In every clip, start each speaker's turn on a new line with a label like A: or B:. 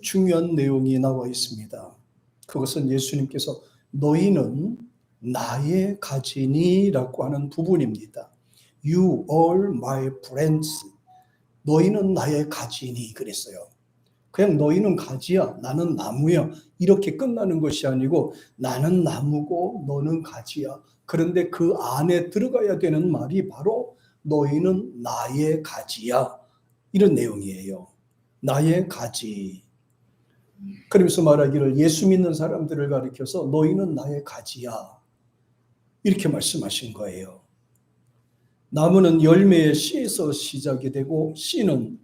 A: 중요한 내용이 나와 있습니다. 그것은 예수님께서 너희는 나의 가지니라고 하는 부분입니다. You are my friends. 너희는 나의 가지니 그랬어요. 그냥 너희는 가지야, 나는 나무야 이렇게 끝나는 것이 아니고 나는 나무고 너는 가지야. 그런데 그 안에 들어가야 되는 말이 바로 너희는 나의 가지야 이런 내용이에요. 나의 가지. 그러면서 말하기를 예수 믿는 사람들을 가리켜서 너희는 나의 가지야 이렇게 말씀하신 거예요. 나무는 열매의 씨에서 시작이 되고 씨는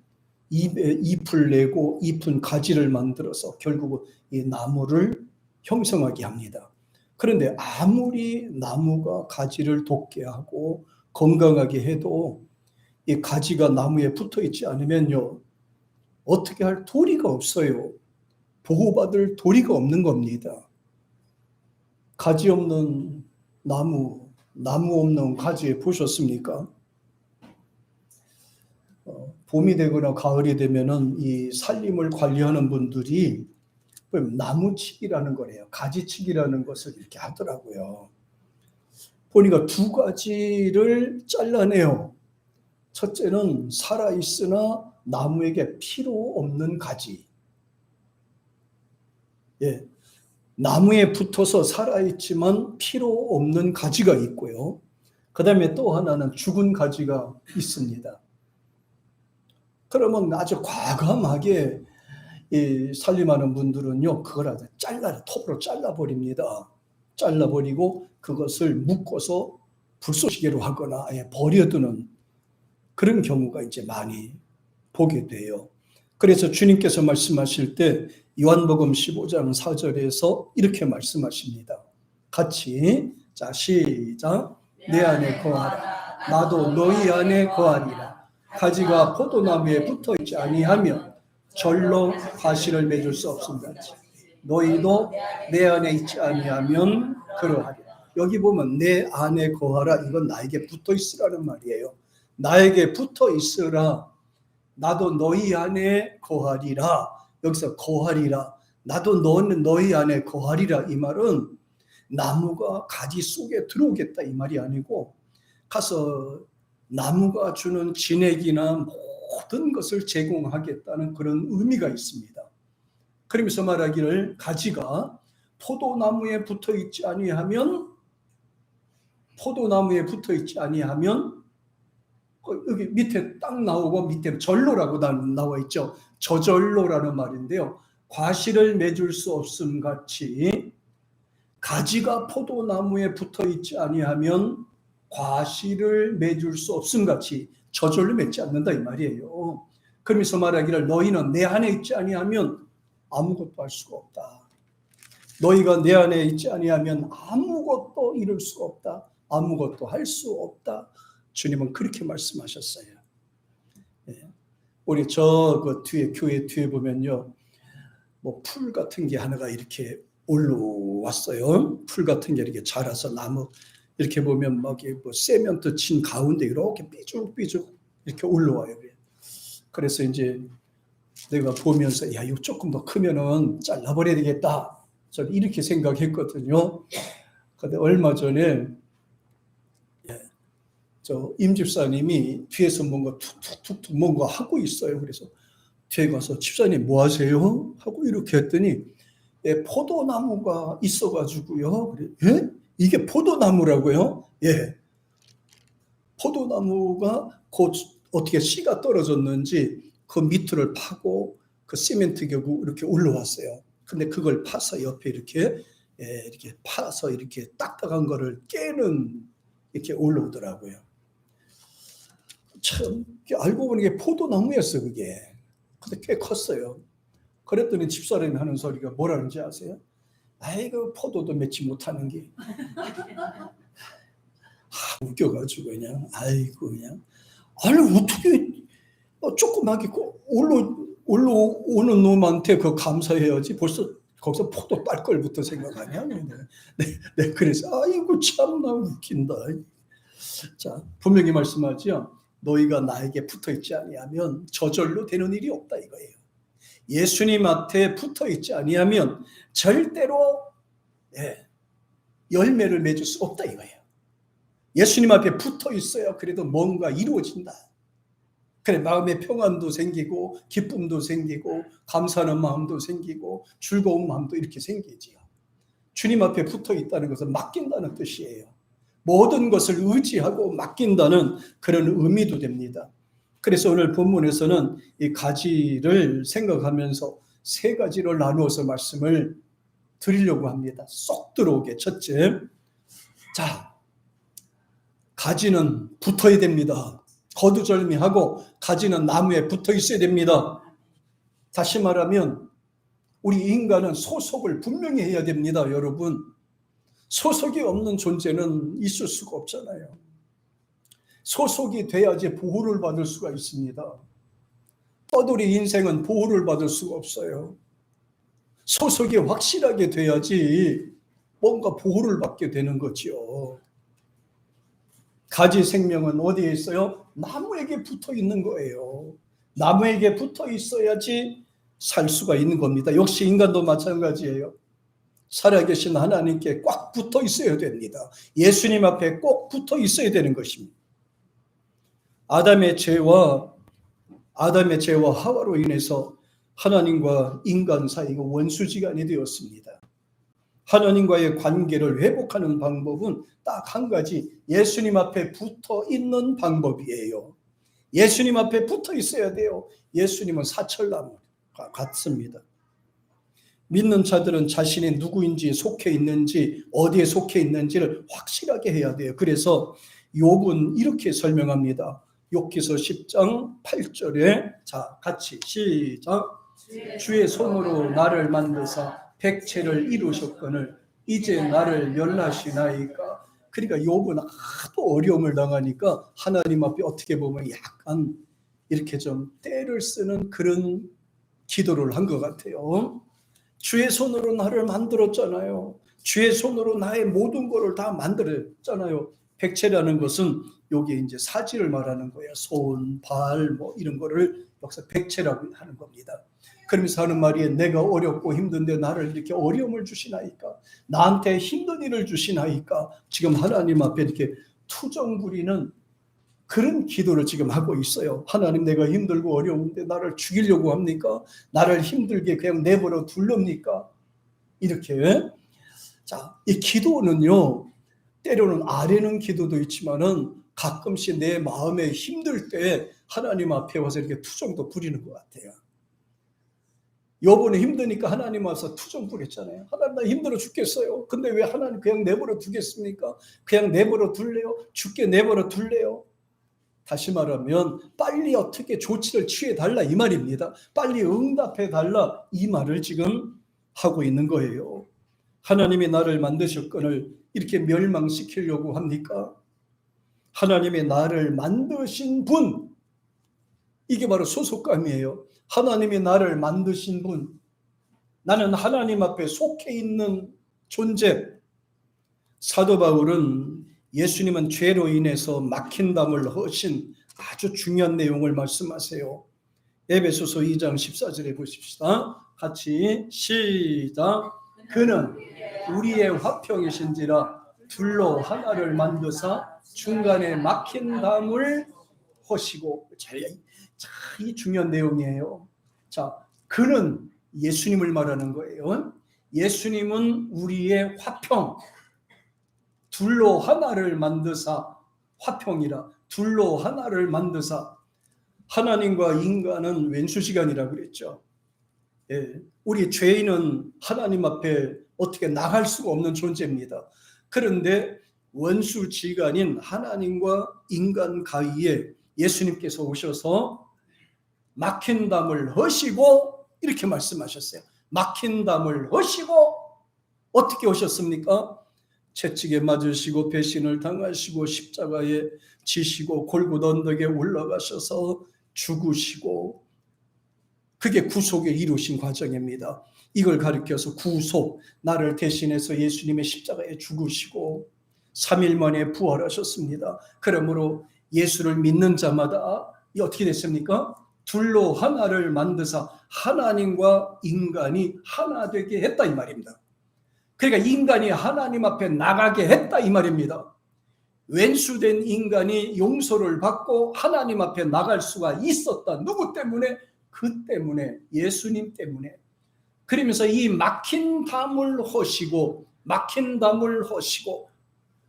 A: 잎을 내고 잎은 가지를 만들어서 결국은 이 나무를 형성하게 합니다. 그런데 아무리 나무가 가지를 돋게 하고 건강하게 해도 이 가지가 나무에 붙어 있지 않으면요 어떻게 할 도리가 없어요. 보호받을 도리가 없는 겁니다. 가지 없는 나무 없는 가지 보셨습니까? 봄이 되거나 가을이 되면은 이 산림을 관리하는 분들이 나무치기라는 거래요. 가지치기라는 것을 이렇게 하더라고요. 보니까 두 가지를 잘라내요. 첫째는 살아있으나 나무에게 필요 없는 가지. 예. 나무에 붙어서 살아있지만 필요 없는 가지가 있고요. 그 다음에 또 하나는 죽은 가지가 있습니다. 그러면 아주 과감하게 이 살림하는 분들은요, 그걸 아주 톱으로 잘라버립니다. 잘라버리고 그것을 묶어서 불쏘시개로 하거나 아예 버려두는 그런 경우가 이제 많이 보게 돼요. 그래서 주님께서 말씀하실 때 요한복음 15장 4절에서 이렇게 말씀하십니다. 같이 자 시작. 내 안에 거하라. 나도 너희 안에 거하리라. 가지가 포도나무에 붙어있지 아니하면 절로 과실을 맺을 수 없습니다. 너희도 내 안에 있지 아니하면 그러하리라. 여기 보면 내 안에 거하라. 이건 나에게 붙어있으라는 말이에요. 나에게 붙어있으라. 나도 너희 안에 거하리라. 여기서 거하리라. 나도 너희 안에 거하리라. 이 말은 나무가 가지 속에 들어오겠다 이 말이 아니고 가서 나무가 주는 진액이나 모든 것을 제공하겠다는 그런 의미가 있습니다. 그러면서 말하기를 가지가 포도나무에 붙어있지 아니하면 여기 밑에 딱 나오고 밑에 절로라고 나와 있죠. 저절로라는 말인데요. 과실을 맺을 수 없음 같이 가지가 포도나무에 붙어있지 아니하면 과실을 맺을 수 없음 같이 저절로 맺지 않는다 이 말이에요. 그러면서 말하기를 너희는 내 안에 있지 아니하면 아무것도 할 수가 없다. 너희가 내 안에 있지 아니하면 아무것도 이룰 수가 없다. 아무것도 할 수 없다. 주님은 그렇게 말씀하셨어요. 우리 그 뒤에 교회 뒤에 보면요, 뭐 풀 같은 게 하나가 이렇게 올라왔어요. 풀 같은 게 이렇게 자라서 나무 이렇게 보면 막 뭐 세면트 친 가운데 이렇게 삐죽삐죽 이렇게 올라와요. 그래서 이제 내가 보면서 야 이거 조금 더 크면은 잘라버려야 되겠다. 저는 이렇게 생각했거든요. 근데 얼마 전에 저 임집사님이 뒤에서 뭔가 툭툭툭 뭔가 하고 있어요. 그래서 뒤에 가서 집사님 뭐 하세요? 하고 이렇게 했더니 포도나무가 있어가지고요. 그래, 예? 이게 포도나무라고요? 예. 포도나무가 곧 어떻게 씨가 떨어졌는지 그 밑을 파고 그 시멘트 격우 이렇게 올라왔어요. 근데 그걸 파서 옆에 이렇게 파서 이렇게 딱딱한 거를 깨는 이렇게 올라오더라고요. 참 알고 보니 이게 포도나무였어 그게. 근데 꽤 컸어요. 그랬더니 집사람이 하는 소리가 뭐라는지 아세요? 아이고 포도도 맺지 못하는 게 웃겨가지고 그냥 아이고 그냥 아니 어떻게 조그맣게 올라오는 놈한테 그 감사해야지 벌써 거기서 포도 딸 걸부터 생각하냐? 네, 그래서 아이고 참나 웃긴다. 자 분명히 말씀하죠. 너희가 나에게 붙어있지 아니하면 저절로 되는 일이 없다 이거예요. 예수님 앞에 붙어 있지 아니하면 절대로 열매를 맺을 수 없다 이거예요. 예수님 앞에 붙어 있어야 그래도 뭔가 이루어진다. 그래, 마음의 평안도 생기고 기쁨도 생기고 감사하는 마음도 생기고 즐거운 마음도 이렇게 생기지요. 주님 앞에 붙어 있다는 것은 맡긴다는 뜻이에요. 모든 것을 의지하고 맡긴다는 그런 의미도 됩니다. 그래서 오늘 본문에서는 이 가지를 생각하면서 세 가지로 나누어서 말씀을 드리려고 합니다. 쏙 들어오게. 첫째, 자, 가지는 붙어야 됩니다. 거두절미하고 가지는 나무에 붙어 있어야 됩니다. 다시 말하면 우리 인간은 소속을 분명히 해야 됩니다. 여러분, 소속이 없는 존재는 있을 수가 없잖아요. 소속이 돼야지 보호를 받을 수가 있습니다. 떠돌이 인생은 보호를 받을 수가 없어요. 소속이 확실하게 돼야지 뭔가 보호를 받게 되는 거죠. 가지 생명은 어디에 있어요? 나무에게 붙어 있는 거예요. 나무에게 붙어 있어야지 살 수가 있는 겁니다. 역시 인간도 마찬가지예요. 살아계신 하나님께 꽉 붙어 있어야 됩니다. 예수님 앞에 꼭 붙어 있어야 되는 것입니다. 아담의 죄와 하와로 인해서 하나님과 인간 사이가 원수지간이 되었습니다. 하나님과의 관계를 회복하는 방법은 딱 한 가지, 예수님 앞에 붙어 있는 방법이에요. 예수님 앞에 붙어 있어야 돼요. 예수님은 사철나무가 같습니다. 믿는 자들은 자신이 누구인지, 속해 있는지, 어디에 속해 있는지를 확실하게 해야 돼요. 그래서 욥은 이렇게 설명합니다. 욥기서 10장 8절에 자, 같이 시작. 주의 손으로 나를 만드사 백체를 이루셨거늘 이제 나를 멸하시나이까. 그러니까 욥은 하도 어려움을 당하니까 하나님 앞에 어떻게 보면 약간 이렇게 좀 때를 쓰는 그런 기도를 한 것 같아요. 주의 손으로 나를 만들었잖아요. 주의 손으로 나의 모든 것을 다 만들었잖아요. 백체라는 것은 여기 이제 사지를 말하는 거예요. 손, 발, 뭐 이런 거를 여기서 백체라고 하는 겁니다. 그러면서 하는 말이 내가 어렵고 힘든데 나를 이렇게 어려움을 주시나이까? 나한테 힘든 일을 주시나이까? 지금 하나님 앞에 이렇게 투정 부리는 그런 기도를 지금 하고 있어요. 하나님, 내가 힘들고 어려운데 나를 죽이려고 합니까? 나를 힘들게 그냥 내버려 둘랍니까? 이렇게. 자, 이 기도는요, 때로는 아뢰는 기도도 있지만은 가끔씩 내 마음에 힘들 때 하나님 앞에 와서 이렇게 투정도 부리는 것 같아요. 요번에 힘드니까 하나님 와서 투정 부렸잖아요. 하나님, 나 힘들어 죽겠어요. 근데 왜 하나님 그냥 내버려 두겠습니까? 그냥 내버려 둘래요? 죽게 내버려 둘래요? 다시 말하면 빨리 어떻게 조치를 취해달라 이 말입니다. 빨리 응답해달라 이 말을 지금 하고 있는 거예요. 하나님이 나를 만드셨거늘 이렇게 멸망시키려고 합니까? 하나님이 나를 만드신 분, 이게 바로 소속감이에요. 하나님이 나를 만드신 분, 나는 하나님 앞에 속해 있는 존재. 사도 바울은 예수님은 죄로 인해서 막힌 담을 허신 아주 중요한 내용을 말씀하세요. 에베소서 2장 14절에 보십시다. 같이 시작. 그는 우리의 화평이신지라 둘로 하나를 만드사 중간에 막힌 담을 허시고. 이 중요한 내용이에요. 자, 그는 예수님을 말하는 거예요. 예수님은 우리의 화평, 둘로 하나를 만드사, 화평이라 둘로 하나를 만드사. 하나님과 인간은 왼수시간이라고 그랬죠. 예, 우리 죄인은 하나님 앞에 어떻게 나갈 수가 없는 존재입니다. 그런데 원수지간인 하나님과 인간 가운데 예수님께서 오셔서 막힌 담을 허시고, 이렇게 말씀하셨어요. 막힌 담을 허시고. 어떻게 오셨습니까? 채찍에 맞으시고 배신을 당하시고 십자가에 지시고 골고다 언덕에 올라가셔서 죽으시고, 그게 구속에 이루신 과정입니다. 이걸 가리켜서 구속, 나를 대신해서 예수님의 십자가에 죽으시고 3일 만에 부활하셨습니다. 그러므로 예수를 믿는 자마다 어떻게 됐습니까? 둘로 하나를 만드사 하나님과 인간이 하나 되게 했다 이 말입니다. 그러니까 인간이 하나님 앞에 나가게 했다 이 말입니다. 왼수된 인간이 용서를 받고 하나님 앞에 나갈 수가 있었다. 누구 때문에? 그 때문에, 예수님 때문에. 그러면서 이 막힌 담을 허시고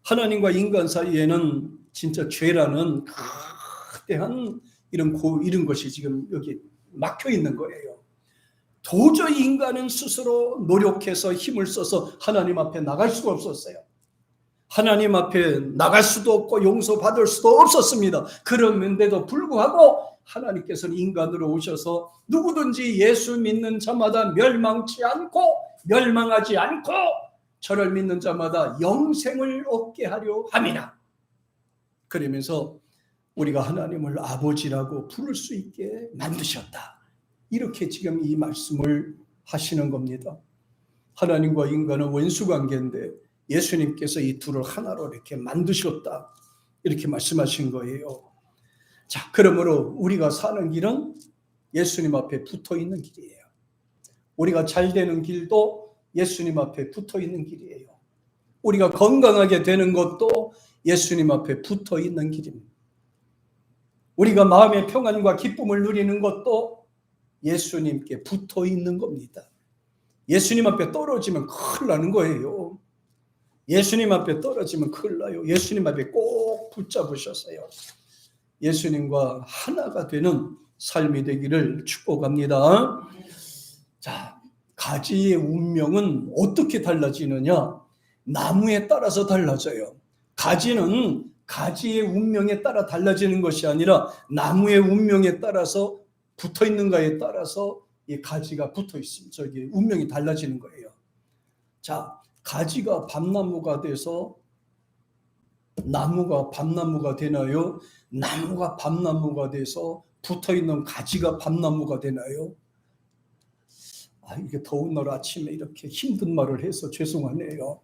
A: 하나님과 인간 사이에는 진짜 죄라는 거대한 이런 것이 지금 여기 막혀 있는 거예요. 도저히 인간은 스스로 노력해서 힘을 써서 하나님 앞에 나갈 수가 없었어요. 하나님 앞에 나갈 수도 없고 용서받을 수도 없었습니다. 그런데도 불구하고 하나님께서는 인간으로 오셔서 누구든지 예수 믿는 자마다 멸망하지 않고 저를 믿는 자마다 영생을 얻게 하려 함이나. 그러면서 우리가 하나님을 아버지라고 부를 수 있게 만드셨다. 이렇게 지금 이 말씀을 하시는 겁니다. 하나님과 인간은 원수관계인데 예수님께서 이 둘을 하나로 이렇게 만드셨다. 이렇게 말씀하신 거예요. 자, 그러므로 우리가 사는 길은 예수님 앞에 붙어 있는 길이에요. 우리가 잘 되는 길도 예수님 앞에 붙어 있는 길이에요. 우리가 건강하게 되는 것도 예수님 앞에 붙어 있는 길입니다. 우리가 마음의 평안과 기쁨을 누리는 것도 예수님께 붙어 있는 겁니다. 예수님 앞에 떨어지면 큰일 나는 거예요. 예수님 앞에 떨어지면 큰일 나요. 예수님 앞에 꼭 붙잡으셨어요. 예수님과 하나가 되는 삶이 되기를 축복합니다. 자, 가지의 운명은 어떻게 달라지느냐? 나무에 따라서 달라져요. 가지는 가지의 운명에 따라 달라지는 것이 아니라 나무의 운명에 따라서 붙어 있는가에 따라서 이 가지가 붙어 있습니다. 저기 운명이 달라지는 거예요. 자, 가지가 밤나무가 돼서 나무가 밤나무가 되나요? 나무가 밤나무가 돼서 붙어 있는 가지가 밤나무가 되나요? 이게 더운 날 아침에 이렇게 힘든 말을 해서 죄송하네요.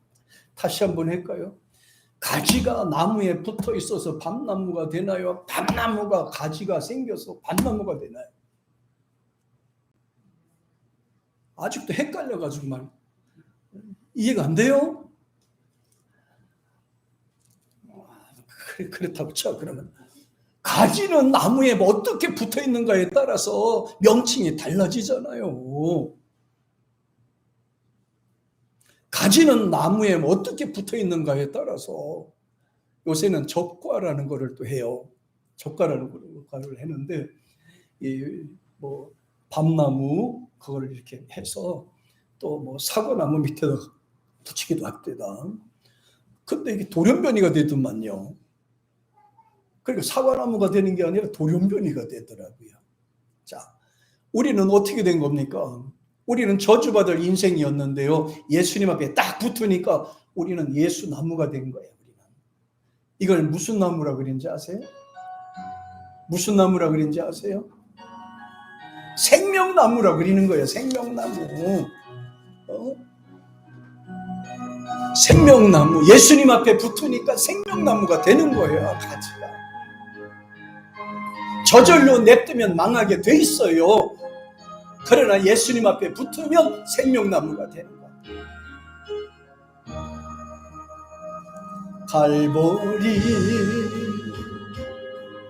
A: 다시 한번 할까요? 가지가 나무에 붙어 있어서 밤나무가 되나요? 밤나무가 가지가 생겨서 밤나무가 되나요? 아직도 헷갈려가지고 말 이해가 안 돼요? 그렇다고 쳐. 그러면 가지는 나무에 어떻게 붙어 있는가에 따라서 명칭이 달라지잖아요. 가지는 나무에 어떻게 붙어 있는가에 따라서 요새는 적과라는 거를 또 해요. 적과라는 거를 했는데 뭐 밤나무 그걸 이렇게 해서 또 뭐 사과나무 밑에다 붙이기도 합니다. 근데 이게 돌연변이가 되더만요. 그러니까 사과나무가 되는 게 아니라 돌연변이가 되더라고요. 자, 우리는 어떻게 된 겁니까? 우리는 저주받을 인생이었는데요. 예수님 앞에 딱 붙으니까 우리는 예수 나무가 된 거예요. 이걸 무슨 나무라 그런지 아세요? 무슨 나무라 그런지 아세요? 생명나무라 그리는 거예요. 생명나무. 생명나무. 예수님 앞에 붙으니까 생명나무가 되는 거예요. 가지가. 저절로 냅두면 망하게 돼 있어요. 그러나 예수님 앞에 붙으면 생명나무가 되는 거예요. 갈보리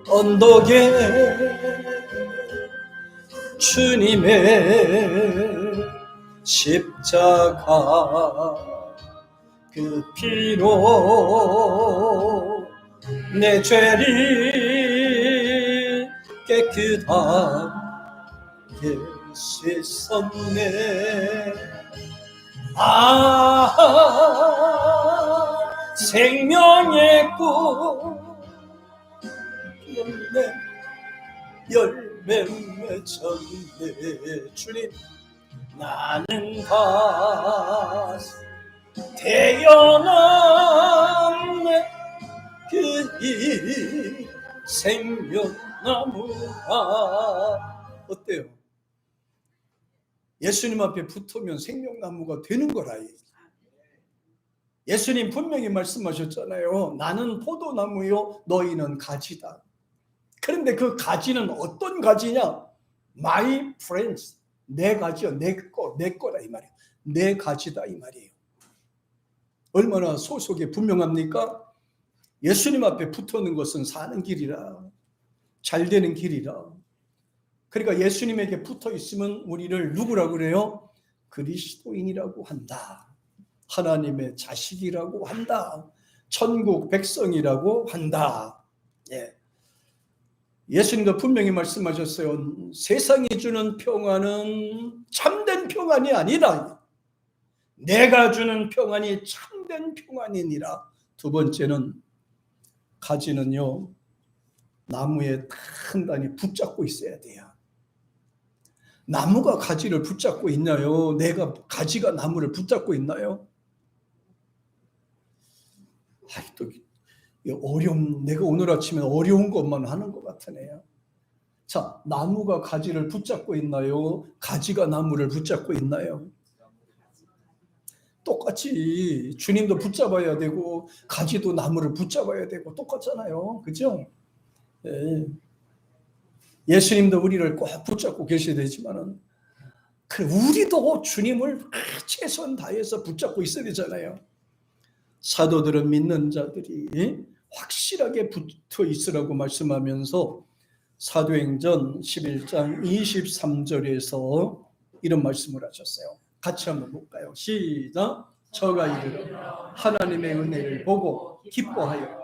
A: 언덕에 주님의 십자가 그 피로 내 죄를 깨끗하게 씻었네. 생명의 꽃 열매 맺었네. 주님, 나는 다시 태어났네. 그 생명나무가 어때요? 예수님 앞에 붙으면 생명나무가 되는 거라. 예수님 분명히 말씀하셨잖아요. 나는 포도나무요, 너희는 가지다. 그런데 그 가지는 어떤 가지냐? My friends, 내 가지요, 내 거다 이 말이에요. 내 가지다 이 말이에요. 얼마나 소속이 분명합니까? 예수님 앞에 붙어있는 것은 사는 길이라, 잘 되는 길이라. 그러니까 예수님에게 붙어 있으면 우리를 누구라고 그래요? 그리스도인이라고 한다. 하나님의 자식이라고 한다. 천국 백성이라고 한다. 예. 예수님도 분명히 말씀하셨어요. 세상이 주는 평안은 참된 평안이 아니라 내가 주는 평안이 참된 평안이니라. 두 번째는 가지는요, 나무에 단단히 붙잡고 있어야 돼요. 나무가 가지를 붙잡고 있나요? 내가 가지가 나무를 붙잡고 있나요? 또 내가 오늘 아침에 어려운 것만 하는 것 같으네요. 자, 나무가 가지를 붙잡고 있나요? 가지가 나무를 붙잡고 있나요? 똑같이 주님도 붙잡아야 되고 가지도 나무를 붙잡아야 되고 똑같잖아요. 그죠? 예. 예수님도 우리를 꼭 붙잡고 계셔야 되지만은 우리도 주님을 최선 다해서 붙잡고 있어야 되잖아요. 사도들은 믿는 자들이 확실하게 붙어 있으라고 말씀하면서 사도행전 11장 23절에서 이런 말씀을 하셨어요. 같이 한번 볼까요? 시작. 저가 이르러 하나님의 은혜를 보고 기뻐하여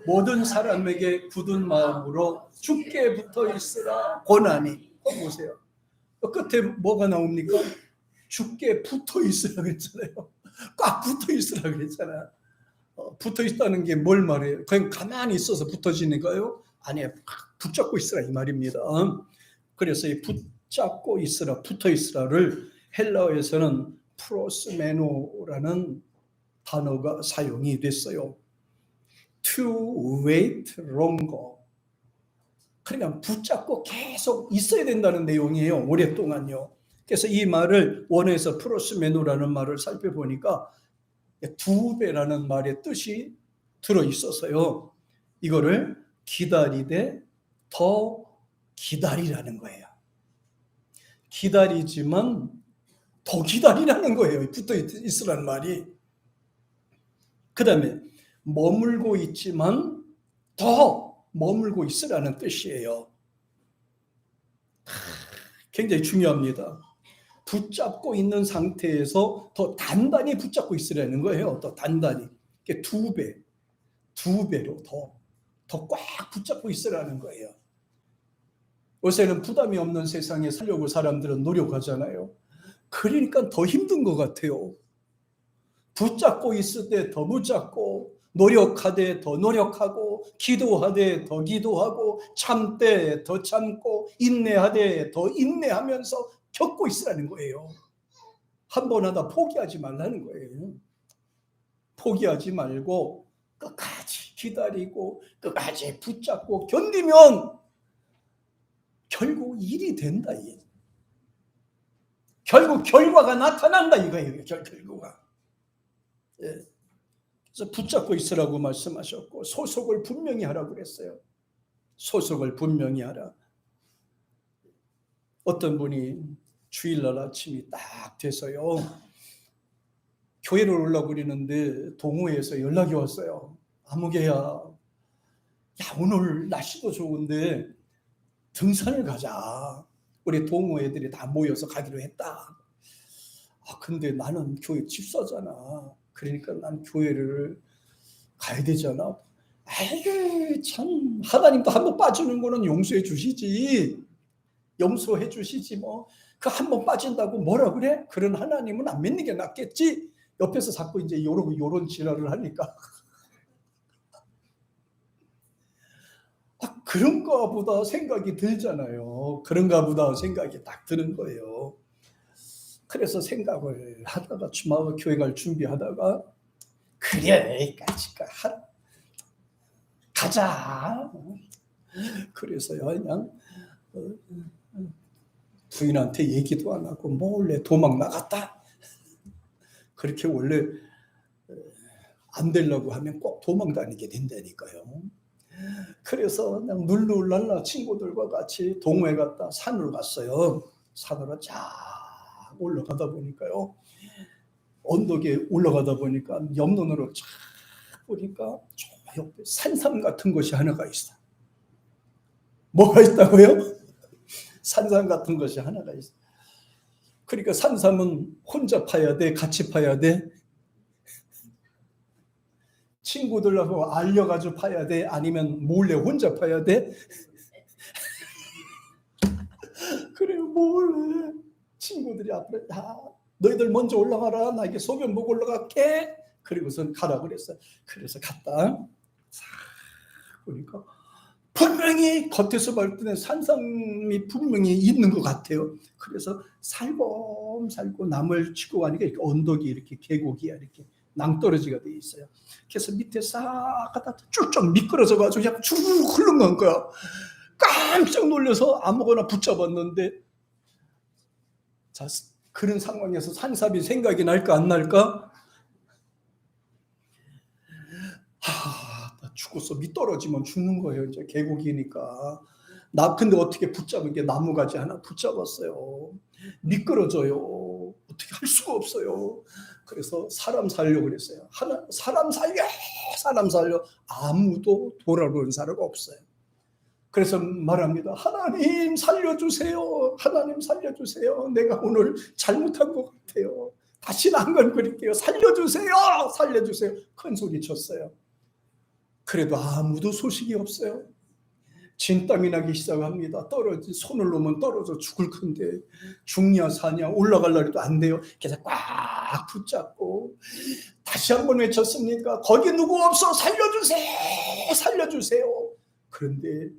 A: 모든 사람에게 굳은 마음으로 주께 붙어 있으라 고나니. 보세요. 끝에 뭐가 나옵니까? 주께 붙어 있으라 그랬잖아요. 꽉 붙어 있으라 그랬잖아요. 붙어 있다는 게 뭘 말해요? 그냥 가만히 있어서 붙어지니까요? 아니에요. 붙잡고 있으라 이 말입니다. 그래서 이 붙잡고 있으라, 붙어 있으라를 헬라어에서는 프로스메노라는 단어가 사용이 됐어요. To wait longer. 그러니까 붙잡고 계속 있어야 된다는 내용이에요. 오랫동안요. 그래서 이 말을 원어에서 프로스메노라는 말을 살펴보니까 2배라는 말의 뜻이 들어있어서요. 이거를 기다리되 더 기다리라는 거예요. 기다리지만 더 기다리라는 거예요. 붙어 있으라는 말이. 그 다음에 머물고 있지만 더 머물고 있으라는 뜻이에요. 굉장히 중요합니다. 붙잡고 있는 상태에서 더 단단히 붙잡고 있으라는 거예요. 더 단단히. 2배로 더 꽉 붙잡고 있으라는 거예요. 요새는 부담이 없는 세상에 살려고 사람들은 노력하잖아요. 그러니까 더 힘든 것 같아요. 붙잡고 있을 때 더 붙잡고, 노력하되 더 노력하고, 기도하되 더 기도하고, 참되 더 참고, 인내하되 더 인내하면서 겪고 있으라는 거예요. 한 번 하다 포기하지 말라는 거예요. 포기하지 말고 끝까지 기다리고 끝까지 붙잡고 견디면 결국 일이 된다. 결국 결과가 나타난다 이거예요. 결과가. 예. 그래서 붙잡고 있으라고 말씀하셨고 소속을 분명히 하라고 그랬어요. 소속을 분명히 하라. 어떤 분이 주일날 아침이 딱 돼서요. 교회를 오려고 그러는데 동호회에서 연락이 왔어요. 아무개야, 야 오늘 날씨도 좋은데 등산을 가자. 우리 동호회들이 다 모여서 가기로 했다. 근데 나는 교회 집사잖아. 그러니까 난 교회를 가야 되잖아. 아이고 참 하나님도 한번 빠지는 거는 용서해 주시지. 용서해 주시지 뭐. 그 한 번 빠진다고 뭐라 그래? 그런 하나님은 안 믿는 게 낫겠지. 옆에서 자꾸 이제 요런 지랄을 하니까 그런가 보다 생각이 들잖아요. 그런가 보다 생각이 딱 드는 거예요. 그래서 생각을 하다가 교회 갈 준비하다가 그래 가자. 그래서요 그냥 부인한테 얘기도 안 하고 몰래 도망 나갔다. 그렇게 원래 안 되려고 하면 꼭 도망 다니게 된다니까요. 그래서 그냥 룰루랄라 친구들과 같이 동호회 갔다 산으로 갔어요. 산으로 쫙 올라가다 보니까요. 언덕에 올라가다 보니까 옆눈으로 쫙 보니까 저 옆에 산삼 같은 것이 하나가 있어. 뭐가 있다고요? 산삼 같은 것이 하나가 있어. 그러니까 산삼은 혼자 파야 돼? 같이 파야 돼? 친구들하고 알려가지고 파야 돼? 아니면 몰래 혼자 파야 돼? 그래 몰래 친구들이 앞에 너희들 먼저 올라가라. 나 이게 소변 보고 올라갈게. 그리고선 가라 그랬어요. 그래서 갔다. 싹 보니까 분명히 겉에서 볼 때는 산삼이 분명히 있는 것 같아요. 그래서 살고 나무를 치고 가니까 이렇게 언덕이 이렇게 계곡이야 이렇게 낭떠러지가 돼 있어요. 그래서 밑에 싹 가다 쭉쭉 미끄러져 가지고 그냥 쭉 흘러간 거야. 깜짝 놀라서 아무거나 붙잡았는데, 자 그런 상황에서 산삼이 생각이 날까 안 날까? 나 죽었어. 밑떨어지면 죽는 거예요. 이제 계곡이니까. 나 근데 어떻게 붙잡은 게 나무가지 하나 붙잡았어요. 미끄러져요. 어떻게 할 수가 없어요. 그래서 사람 살려고 그랬어요. 사람 살려. 아무도 돌아보는 사람 없어요. 그래서 말합니다. 하나님 살려주세요. 하나님 살려주세요. 내가 오늘 잘못한 것 같아요. 다시는 안 건드릴게요. 살려주세요. 큰 소리 쳤어요. 그래도 아무도 소식이 없어요. 진땀이 나기 시작합니다. 손을 놓으면 떨어져 죽을 건데 죽냐 사냐 올라가려 해도 안 돼요. 그래서 꽉 붙잡고 다시 한번 외쳤습니까? 거기 누구 없어? 살려주세요. 그런데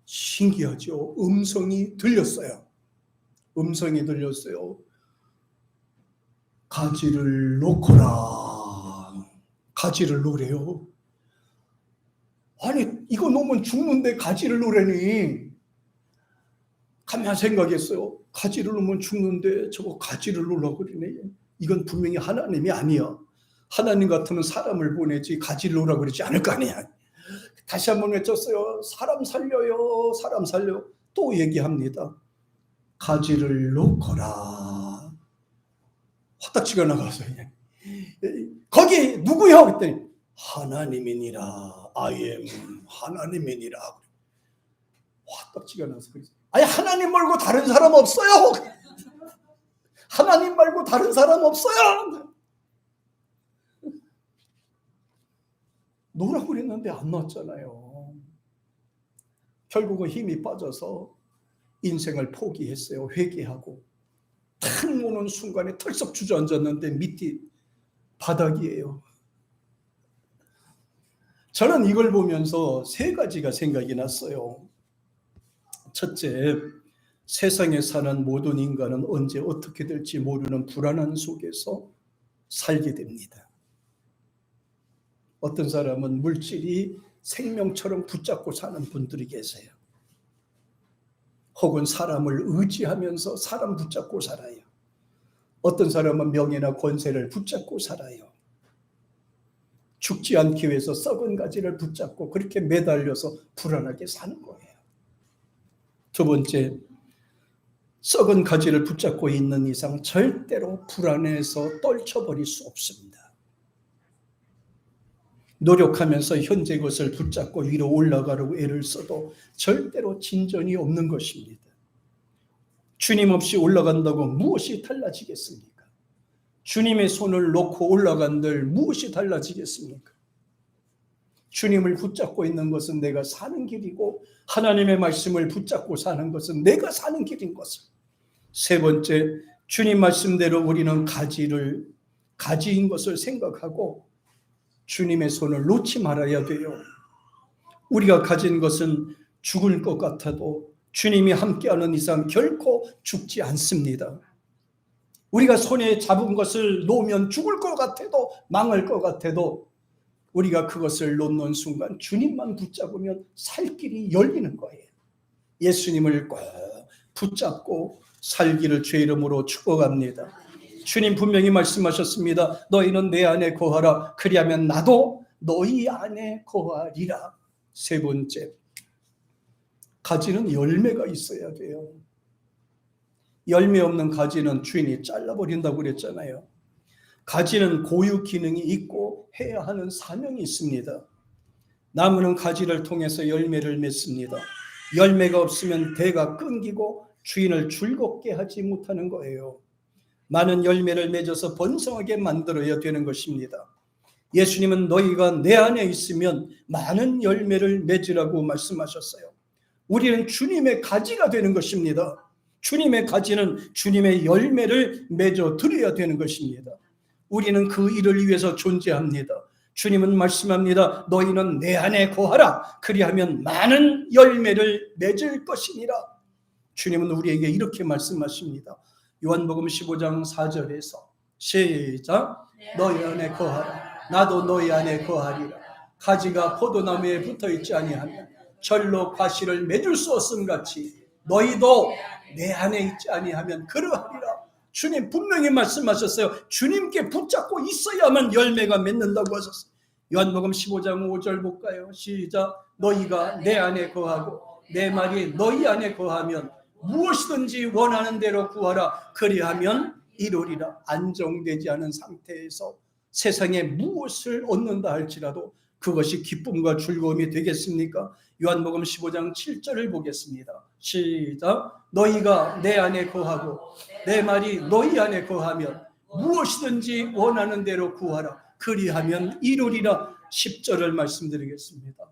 A: 신기하죠. 음성이 들렸어요. 가지를 놓거라. 가지를 놓으래요. 아니 이거 놓으면 죽는데 가지를 놓으라니. 가만히 생각했어요. 가지를 놓으면 죽는데 저거 가지를 놓으라고 그러네. 이건 분명히 하나님이 아니야. 하나님 같으면 사람을 보내지 가지를 놓으라고 그러지 않을 거 아니야. 다시 한번 외쳤어요. 사람 살려. 또 얘기합니다. 가지를 놓거라. 화딱지가 나가서 거기 누구요? 그랬더니 하나님이니라. I am 하나님이니라. 화딱지가 나서 그랬어요. 아니 하나님 말고 다른 사람 없어요. 하나님 말고 다른 사람 없어요. 놓으라고 그랬는데 안 놓았잖아요. 결국은 힘이 빠져서 인생을 포기했어요. 회개하고 탁 오는 순간에 털썩 주저앉았는데 밑이 바닥이에요. 저는 이걸 보면서 세 가지가 생각이 났어요. 첫째, 세상에 사는 모든 인간은 언제 어떻게 될지 모르는 불안한 속에서 살게 됩니다. 어떤 사람은 물질이 생명처럼 붙잡고 사는 분들이 계세요. 혹은 사람을 의지하면서 사람 붙잡고 살아요. 어떤 사람은 명예나 권세를 붙잡고 살아요. 죽지 않기 위해서 썩은 가지를 붙잡고 그렇게 매달려서 불안하게 사는 거예요. 두 번째, 썩은 가지를 붙잡고 있는 이상 절대로 불안해서 떨쳐버릴 수 없습니다. 노력하면서 현재 것을 붙잡고 위로 올라가려고 애를 써도 절대로 진전이 없는 것입니다. 주님 없이 올라간다고 무엇이 달라지겠습니까? 주님의 손을 놓고 올라간들 무엇이 달라지겠습니까? 주님을 붙잡고 있는 것은 내가 사는 길이고 하나님의 말씀을 붙잡고 사는 것은 내가 사는 길인 것을. 세 번째, 주님 말씀대로 우리는 가지인 것을 생각하고 주님의 손을 놓지 말아야 돼요. 우리가 가진 것은 죽을 것 같아도 주님이 함께하는 이상 결코 죽지 않습니다. 우리가 손에 잡은 것을 놓으면 죽을 것 같아도 망할 것 같아도 우리가 그것을 놓는 순간 주님만 붙잡으면 살 길이 열리는 거예요. 예수님을 꼭 붙잡고 살기를 주의 이름으로 축복합니다. 주님 분명히 말씀하셨습니다. 너희는 내 안에 거하라. 그리하면 나도 너희 안에 거하리라. 세 번째, 가지는 열매가 있어야 돼요. 열매 없는 가지는 주인이 잘라버린다고 그랬잖아요. 가지는 고유 기능이 있고 해야 하는 사명이 있습니다. 나무는 가지를 통해서 열매를 맺습니다. 열매가 없으면 대가 끊기고 주인을 즐겁게 하지 못하는 거예요. 많은 열매를 맺어서 번성하게 만들어야 되는 것입니다. 예수님은 너희가 내 안에 있으면 많은 열매를 맺으라고 말씀하셨어요. 우리는 주님의 가지가 되는 것입니다. 주님의 가지는 주님의 열매를 맺어 드려야 되는 것입니다. 우리는 그 일을 위해서 존재합니다. 주님은 말씀합니다. 너희는 내 안에 거하라. 그리하면 많은 열매를 맺을 것이니라. 주님은 우리에게 이렇게 말씀하십니다. 요한복음 15장 4절에서 시작. 너희 안에 거하라. 나도 너희 안에 거하리라. 가지가 포도나무에 붙어있지 아니하면 절로 과실을 맺을 수 없음 같이 너희도 내 안에 있지 아니하면 그러하리라. 주님 분명히 말씀하셨어요. 주님께 붙잡고 있어야만 열매가 맺는다고 하셨어요. 요한복음 15장 5절 볼까요? 시작. 너희가 내 안에 거하고 내 말이 너희 안에 거하면 무엇이든지 원하는 대로 구하라. 그리하면 이루리라. 안정되지 않은 상태에서 세상에 무엇을 얻는다 할지라도 그것이 기쁨과 즐거움이 되겠습니까? 요한복음 15장 7절을 보겠습니다. 시작. 너희가 내 안에 거하고 내 말이 너희 안에 거하면 무엇이든지 원하는 대로 구하라. 그리하면 이루리라. 10절을 말씀드리겠습니다.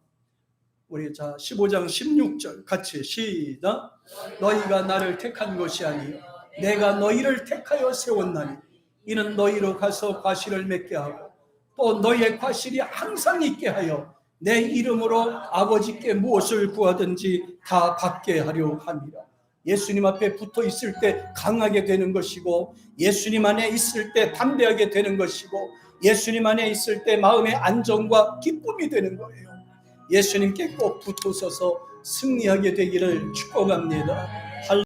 A: 우리 15장 16절 같이 시작. 너희가 나를 택한 것이 아니요 내가 너희를 택하여 세웠나니 이는 너희로 가서 과실을 맺게 하고 또 너희의 과실이 항상 있게 하여 내 이름으로 아버지께 무엇을 구하든지 다 받게 하려 함이라. 예수님 앞에 붙어 있을 때 강하게 되는 것이고 예수님 안에 있을 때 담대하게 되는 것이고 예수님 안에 있을 때 마음의 안정과 기쁨이 되는 거예요. 예수님께 꼭 붙어서서 승리하게 되기를 축복합니다.